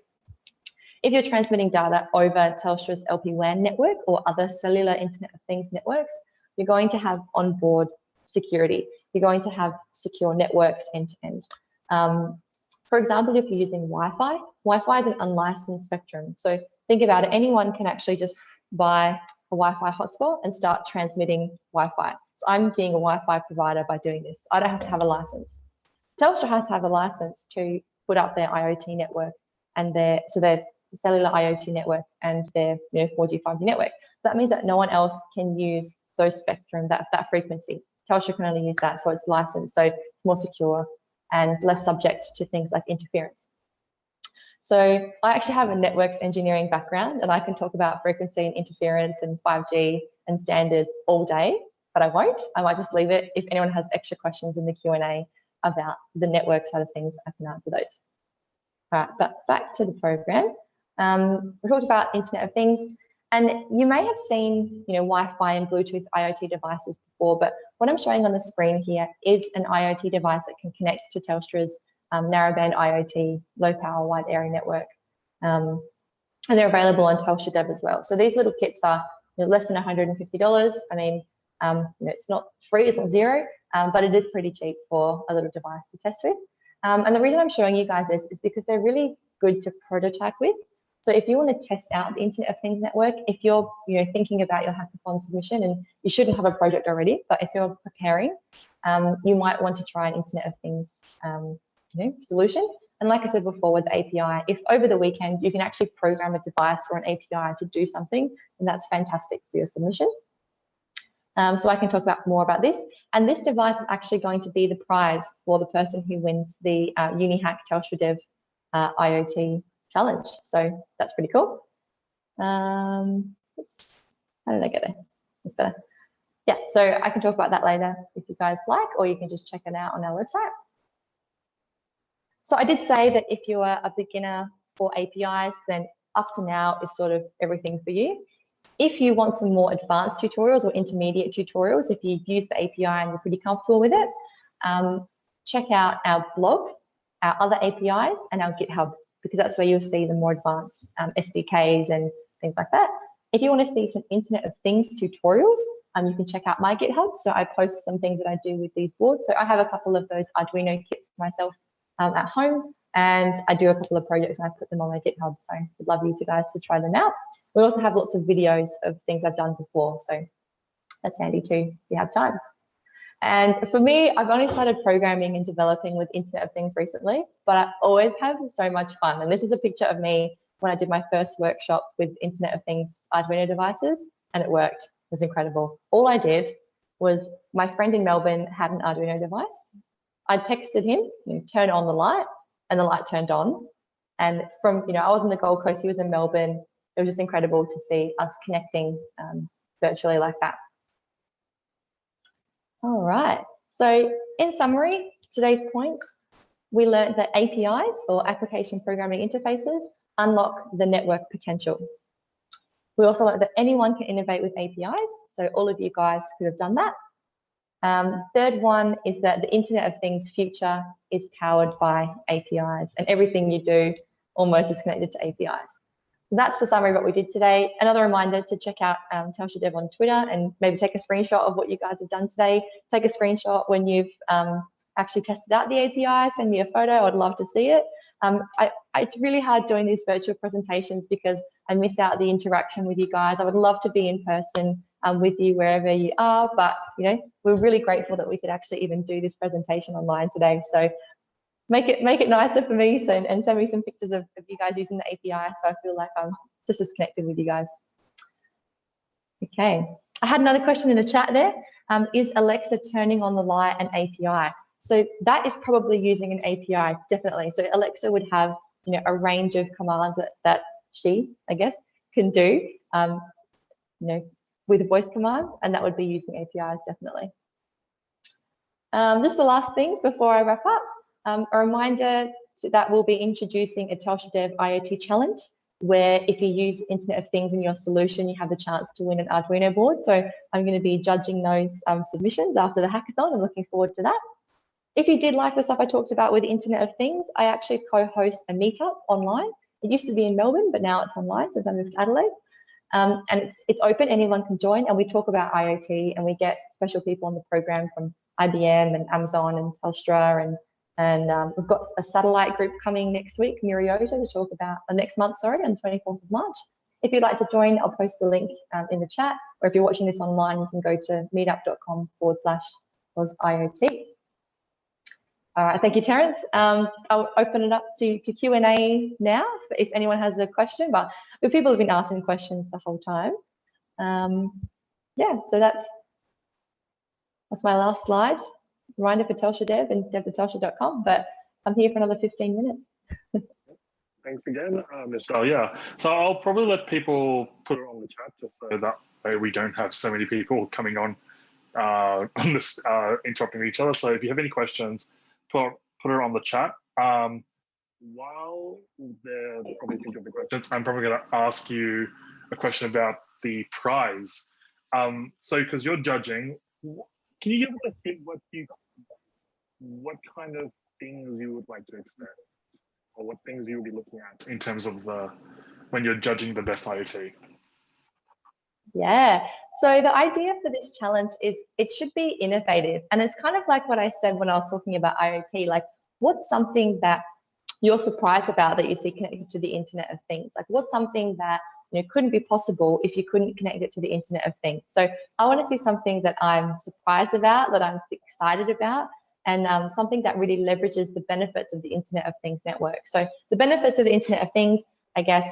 B: If you're transmitting data over Telstra's LPWAN network or other cellular Internet of Things networks, you're going to have onboard security. You're going to have secure networks end to end. For example, if you're using Wi-Fi, Wi-Fi is an unlicensed spectrum. So think about it, anyone can actually just buy a Wi-Fi hotspot and start transmitting Wi-Fi. So I'm being a Wi-Fi provider by doing this. I don't have to have a license. Telstra has to have a license to put up their IoT network and their cellular IoT network and their 4G, 5G network. That means that no one else can use those spectrum, that frequency. Telstra can only use that, so it's licensed, so it's more secure and less subject to things like interference. So I actually have a networks engineering background, and I can talk about frequency and interference and 5G and standards all day, but I won't. I might just leave it. If anyone has extra questions in the Q&A about the network side of things, I can answer those. All right, but back to the program. We talked about Internet of Things, and you may have seen, Wi-Fi and Bluetooth IoT devices before, but what I'm showing on the screen here is an IoT device that can connect to Telstra's narrowband IoT, low power wide area network. and they're available on Telstra Dev as well. So these little kits are less than $150. I mean, it's not free, it's not zero, but it is pretty cheap for a little device to test with. And the reason I'm showing you guys this is because they're really good to prototype with. So if you want to test out the Internet of Things network, if you're thinking about your hackathon submission, and you shouldn't have a project already, but if you're preparing, you might want to try an Internet of Things solution. And like I said before with the API, if over the weekend you can actually program a device or an API to do something, then that's fantastic for your submission. So I can talk more about this. And this device is actually going to be the prize for the person who wins the UNIHACK Telstra Dev IoT challenge. So that's pretty cool. Oops, how did I get there? That's better. Yeah, so I can talk about that later if you guys like, or you can just check it out on our website. So I did say that if you are a beginner for APIs, then up to now is sort of everything for you. If you want some more advanced tutorials or intermediate tutorials, if you've used the API and you're pretty comfortable with it, check out our blog, our other APIs, and our GitHub, because that's where you'll see the more advanced SDKs and things like that. If you want to see some Internet of Things tutorials, you can check out my GitHub. So I post some things that I do with these boards. So I have a couple of those Arduino kits myself at home, and I do a couple of projects and I put them on my GitHub. So I'd love you guys to try them out. We also have lots of videos of things I've done before, so that's handy too if you have time. And for me, I've only started programming and developing with Internet of Things recently, but I always have so much fun. And this is a picture of me when I did my first workshop with Internet of Things Arduino devices, and it worked. It was incredible. All I did was, my friend in Melbourne had an Arduino device. I texted him, turn on the light, and the light turned on. And from, I was in the Gold Coast, he was in Melbourne. It was just incredible to see us connecting virtually like that. All right. So in summary, today's points, we learned that APIs, or application programming interfaces, unlock the network potential. We also learned that anyone can innovate with APIs. So all of you guys could have done that. Third one is that the Internet of Things future is powered by APIs, and everything you do almost is connected to APIs. So that's the summary of what we did today. Another reminder to check out Telstra Dev on Twitter and maybe take a screenshot of what you guys have done today. Take a screenshot when you've actually tested out the API, send me a photo, I'd love to see it. It's really hard doing these virtual presentations because I miss out the interaction with you guys. I would love to be in person with you wherever you are, but we're really grateful that we could actually even do this presentation online today. So make it nicer for me, and send me some pictures of you guys using the API, so I feel like I'm just as connected with you guys. Okay, I had another question in the chat there. Is Alexa turning on the light an API? So that is probably using an API, definitely. So Alexa would have a range of commands that she, I guess, can do with voice commands, and that would be using APIs, definitely. Just the last things before I wrap up. A reminder that we'll be introducing a Telstra Dev IoT challenge, where if you use Internet of Things in your solution, you have the chance to win an Arduino board. So I'm going to be judging those submissions after the hackathon. I'm looking forward to that. If you did like the stuff I talked about with Internet of Things, I actually co-host a meetup online. It used to be in Melbourne, but now it's online since I moved to Adelaide. And it's open, anyone can join, and we talk about IoT, and we get special people on the program from IBM and Amazon and Telstra, and we've got a satellite group coming next week, Miriota, to talk about next month, sorry, on the 24th of March. If you'd like to join, I'll post the link in the chat, or if you're watching this online, you can go to meetup.com/IoT. All right, thank you, Terence. I'll open it up to Q&A now if anyone has a question, but people have been asking questions the whole time. Yeah, so that's my last slide. Reminder for Telstra Dev and dev.telstra.com, but I'm here for another 15 minutes.
C: Thanks again, Michelle. Yeah, so I'll probably let people put it on the chat just so that way we don't have so many people coming on this interrupting each other. So if you have any questions, put it on the chat. While they're probably thinking of the questions, I'm probably going to ask you a question about the prize. So because you're judging, can you give us a hint what kind of things you would like to expect, or what things you will be looking at in terms of the when you're judging the best IoT?
B: Yeah. So the idea for this challenge is it should be innovative. And it's kind of like what I said when I was talking about IoT, like what's something that you're surprised about that you see connected to the Internet of Things? Like what's something that couldn't be possible if you couldn't connect it to the Internet of Things? So I want to see something that I'm surprised about, that I'm excited about, and something that really leverages the benefits of the Internet of Things network. So the benefits of the Internet of Things, I guess,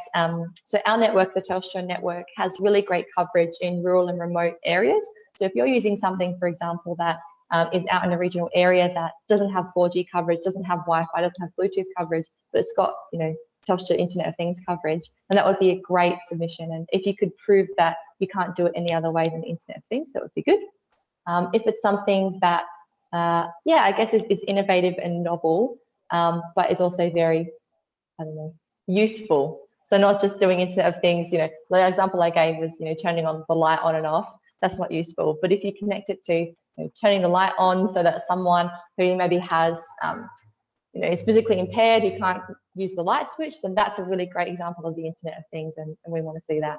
B: so our network, the Telstra network, has really great coverage in rural and remote areas. So if you're using something, for example, that is out in a regional area that doesn't have 4G coverage, doesn't have Wi-Fi, doesn't have Bluetooth coverage, but it's got, Telstra Internet of Things coverage, and that would be a great submission. And if you could prove that you can't do it any other way than the Internet of Things, that would be good. If it's something that, I guess is innovative and novel, but is also very, useful. So not just doing Internet of Things, the example I gave was, turning on the light on and off. That's not useful. But if you connect it to turning the light on so that someone who maybe has, is physically impaired, who can't use the light switch, then that's a really great example of the Internet of Things, and we want to see that.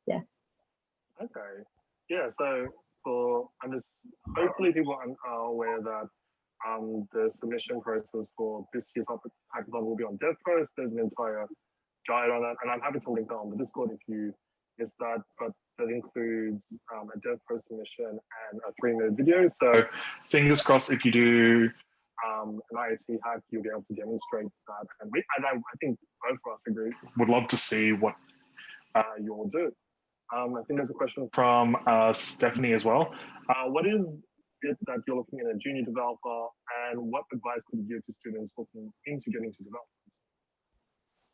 B: Yeah.
C: Okay. Yeah. So hopefully people are aware that the submission process for this year's hackathon will be on DevPost. There's an entire guide on that, and I'm happy to link that on the Discord if you missed that. But that includes a DevPost submission and a 3-minute video. So fingers crossed, if you do an IoT hack, you'll be able to demonstrate that. And I think both of us agree, would love to see what you all do. I think there's a question from Stephanie as well. What is it that you're looking at a junior developer, and what advice could you give to students looking into getting to development?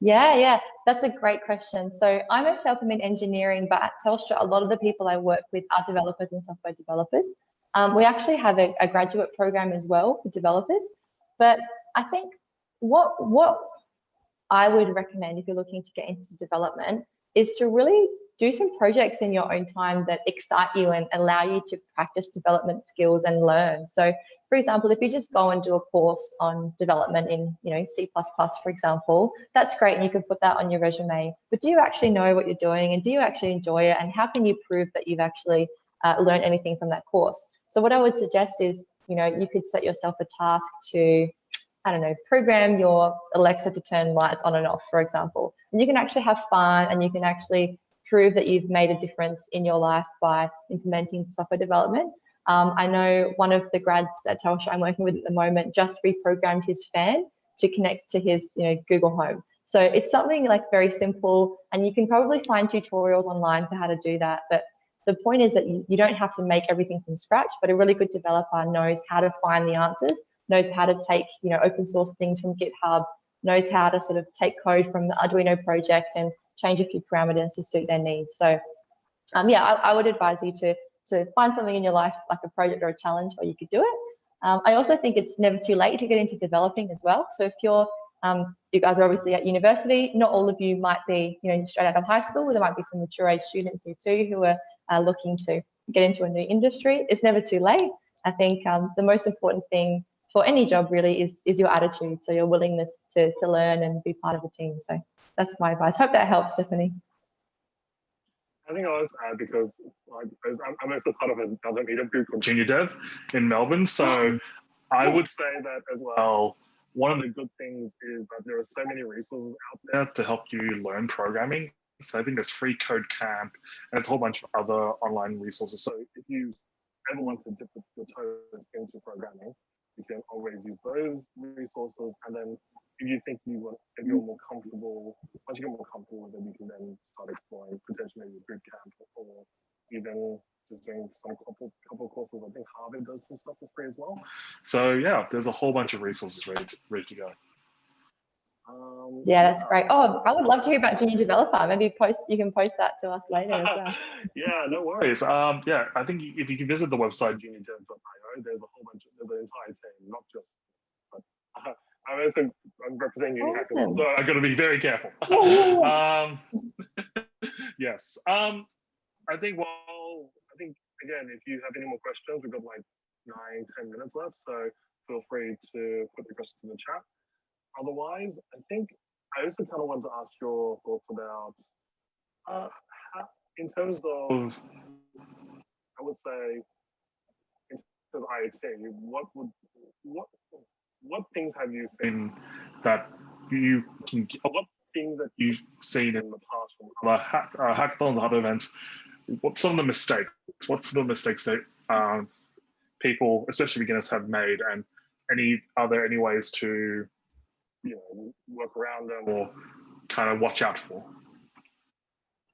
B: Yeah, that's a great question. So I myself am in engineering, but at Telstra, a lot of the people I work with are developers and software developers. We actually have a graduate program as well for developers. But I think what I would recommend if you're looking to get into development is to really do some projects in your own time that excite you and allow you to practice development skills and learn. So, for example, if you just go and do a course on development in, C++, for example, that's great, and you can put that on your resume. But do you actually know what you're doing, and do you actually enjoy it? And how can you prove that you've actually learned anything from that course? So what I would suggest is, you could set yourself a task to, program your Alexa to turn lights on and off, for example. And you can actually have fun, and you can actually prove that you've made a difference in your life by implementing software development. I know one of the grads at Telstra I'm working with at the moment just reprogrammed his fan to connect to his Google Home. So it's something like very simple, and you can probably find tutorials online for how to do that. But the point is that you don't have to make everything from scratch, but a really good developer knows how to find the answers, knows how to take open source things from GitHub, knows how to sort of take code from the Arduino project and change a few parameters to suit their needs. So I would advise you to find something in your life, like a project or a challenge, where you could do it. I also think it's never too late to get into developing as well. So if you're, you guys are obviously at university, not all of you might be, straight out of high school. There might be some mature age students here too who are looking to get into a new industry. It's never too late. I think the most important thing for any job really is your attitude. So your willingness to learn and be part of a team. So that's my advice. Hope that helps, Stephanie.
C: I think I'll just add, because I'm also part of another meetup group called Junior Dev in Melbourne. So I would say that as well, one of the good things is that there are so many resources out there to help you learn programming. So I think there's Free Code Camp, and it's a whole bunch of other online resources. So if you ever want to dip your toes into programming, you can always use those resources. And then if you think if you're more comfortable, once you get more comfortable with it, you can then start exploring potentially maybe a boot camp, or even just doing some couple courses. I think Harvard does some stuff for free as well. So yeah, there's a whole bunch of resources ready to go.
B: Yeah, that's great. Oh, I would love to hear about junior developer. Maybe you can post that to us later as well.
C: Yeah, no worries. Yeah, I think if you can visit the website UNIHACK.io, there's an entire team, not just. I'm representing UNIHACK as well, so I've got to be very careful. Yes. I think again, if you have any more questions, we've got like 9-10 minutes left, so feel free to put the questions in the chat. Otherwise, I think I also kind of want to ask your thoughts about, how, in terms of, I would say, in terms of IoT, what things have you seen that you can, or what things that you've seen in the past from other hackathons, other events? What's some of the mistakes? What's the mistakes that people, especially beginners, have made, and are there any ways to, work around them or kind of watch out for?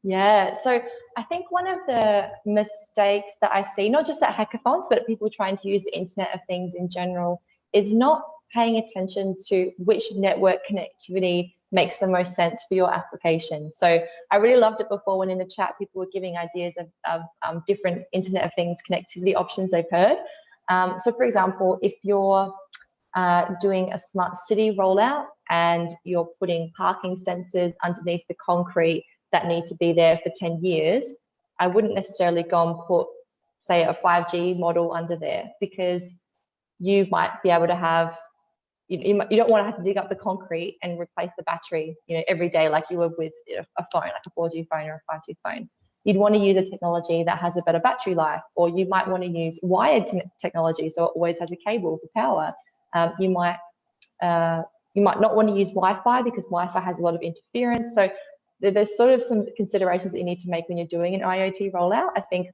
B: Yeah, so I think one of the mistakes that I see, not just at hackathons, but people trying to use the Internet of Things in general, is not paying attention to which network connectivity makes the most sense for your application. So I really loved it before when in the chat people were giving ideas of different Internet of Things connectivity options they've heard. So for example, if you're doing a smart city rollout and you're putting parking sensors underneath the concrete that need to be there for 10 years, I wouldn't necessarily go and put, say, a 5G model under there, because you might be able to have, you don't want to have to dig up the concrete and replace the battery, every day like you would with a phone, like a 4G phone or a 5G phone. You'd want to use a technology that has a better battery life, or you might want to use wired technology, so it always has a cable for power. You might not want to use Wi-Fi because Wi-Fi has a lot of interference. So there's sort of some considerations that you need to make when you're doing an IoT rollout. I think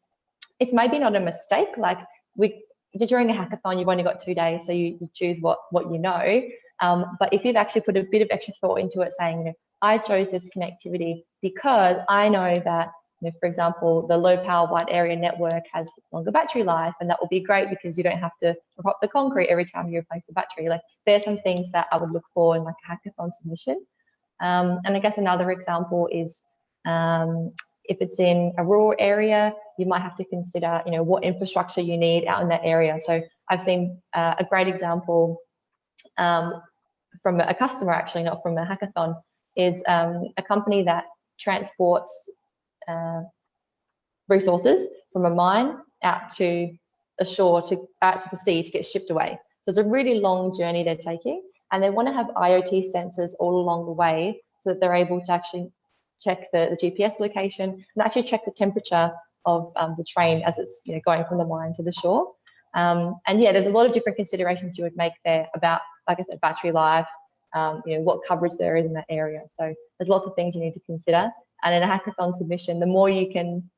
B: it's maybe not a mistake. Like during a hackathon, you've only got 2 days, so you choose what you know. But if you've actually put a bit of extra thought into it, saying, I chose this connectivity because I know that, for example, the low power wide area network has longer battery life, and that will be great because you don't have to prop the concrete every time you replace the battery. Like, there's some things that I would look for in like a hackathon submission. And I guess another example is if it's in a rural area, you might have to consider, what infrastructure you need out in that area. So I've seen a great example from a customer, actually, not from a hackathon, is a company that transports resources from a mine out to a shore, out to the sea to get shipped away. So it's a really long journey they're taking, and they want to have IoT sensors all along the way so that they're able to actually check the GPS location and actually check the temperature of the train as it's going from the mine to the shore. And yeah, there's a lot of different considerations you would make there about, like I said, battery life, what coverage there is in that area. So there's lots of things you need to consider. And in a hackathon submission, the more you can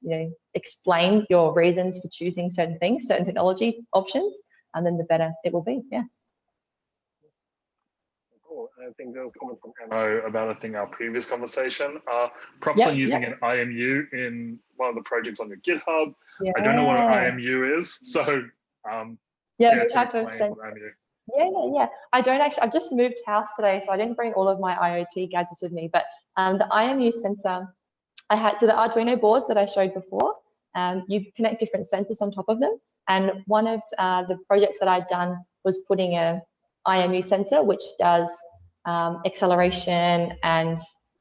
B: explain your reasons for choosing certain things, certain technology options, and then the better it will be. Yeah.
C: Cool. I think there was a comment from Emma about, I think, our previous conversation. Props on using an IMU in one of the projects on your GitHub. Yeah. I don't know what an IMU is, so
B: the type of sensor. Yeah. I don't actually. I've just moved house today, so I didn't bring all of my IoT gadgets with me. But the IMU sensor, I had, so the Arduino boards that I showed before, you connect different sensors on top of them. And one of the projects that I'd done was putting a IMU sensor, which does acceleration and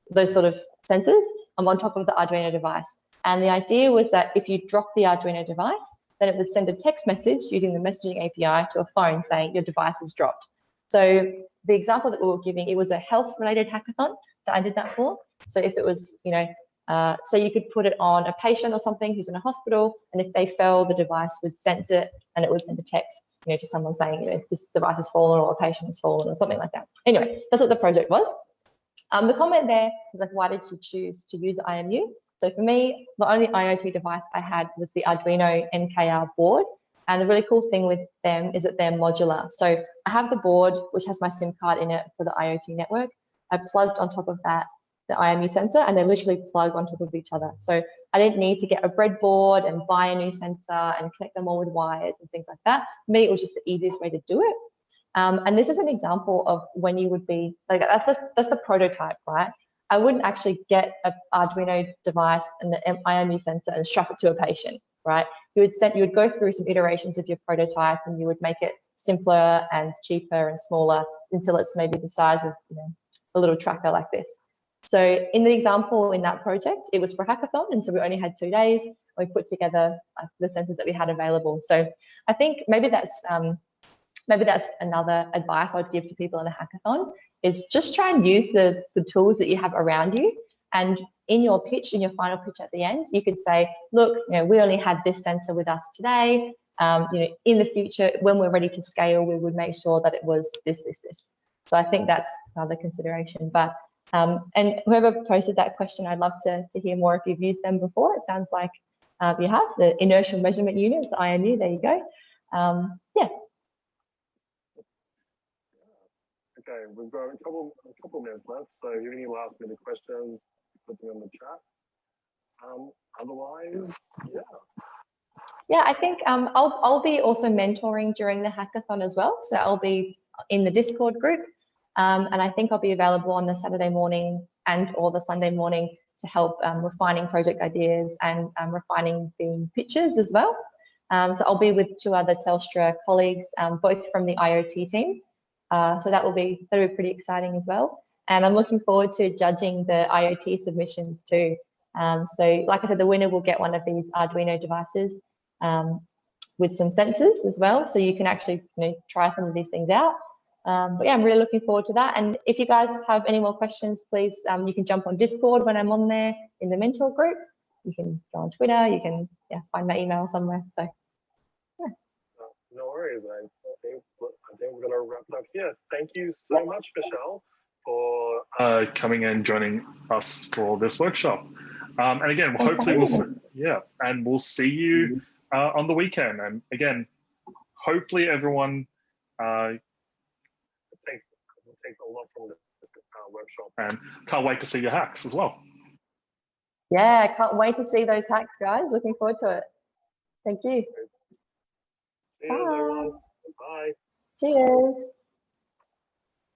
B: those sort of sensors on top of the Arduino device. And the idea was that if you drop the Arduino device, then it would send a text message using the messaging API to a phone saying your device is dropped. So the example that we were giving, it was a health-related hackathon that I did that for. So if it was, so you could put it on a patient or something who's in a hospital, and if they fell, the device would sense it and it would send a text, to someone saying, this device has fallen or a patient has fallen or something like that. Anyway, that's what the project was. The comment there was like, why did you choose to use IMU? So for me, the only IoT device I had was the Arduino NKR board. And the really cool thing with them is that they're modular. So I have the board, which has my SIM card in it for the IoT network. I plugged on top of that the IMU sensor, and they literally plug on top of each other. So I didn't need to get a breadboard and buy a new sensor and connect them all with wires and things like that. For me, it was just the easiest way to do it. And this is an example of when you would be, like, that's the prototype, right? I wouldn't actually get an Arduino device and the IMU sensor and strap it to a patient, right? You would go through some iterations of your prototype, and you would make it simpler and cheaper and smaller until it's maybe the size of a little tracker like this. So in the example in that project, it was for hackathon, and so we only had 2 days. We put together the sensors that we had available. So I think maybe that's another advice I'd give to people in a hackathon is just try and use the tools that you have around you. And in your pitch, in your final pitch at the end, you could say, look, we only had this sensor with us today. In the future, when we're ready to scale, we would make sure that it was this. So I think that's another consideration. But and whoever posted that question, I'd love to hear more if you've used them before. It sounds like you have the inertial measurement units, the IMU. There you go. Yeah.
C: Okay, we've got a couple minutes left. So if you have any last minute questions, put them in the chat. Otherwise, yeah.
B: Yeah, I think I'll be also mentoring during the hackathon as well. So I'll be in the Discord group, and I think I'll be available on the Saturday morning and or the Sunday morning to help refining project ideas and refining the pitches as well. So I'll be with 2 other Telstra colleagues, both from the IoT team. So that'll be pretty exciting as well. And I'm looking forward to judging the IoT submissions too. So like I said, the winner will get one of these Arduino devices with some sensors as well. So you can actually try some of these things out. But yeah, I'm really looking forward to that. And if you guys have any more questions, please, you can jump on Discord when I'm on there in the mentor group. You can go on Twitter. You can find my email somewhere. So yeah.
C: No worries. I think we're going to wrap it up here. Thank you so much, Michelle, for coming and joining us for this workshop. And again, hopefully we'll see you on the weekend. And again, hopefully everyone takes a lot from this workshop, and can't wait to see your hacks as well.
B: Yeah, can't wait to see those hacks, guys. Looking forward to it. Thank you.
C: Cheers, everyone. Bye.
B: Cheers.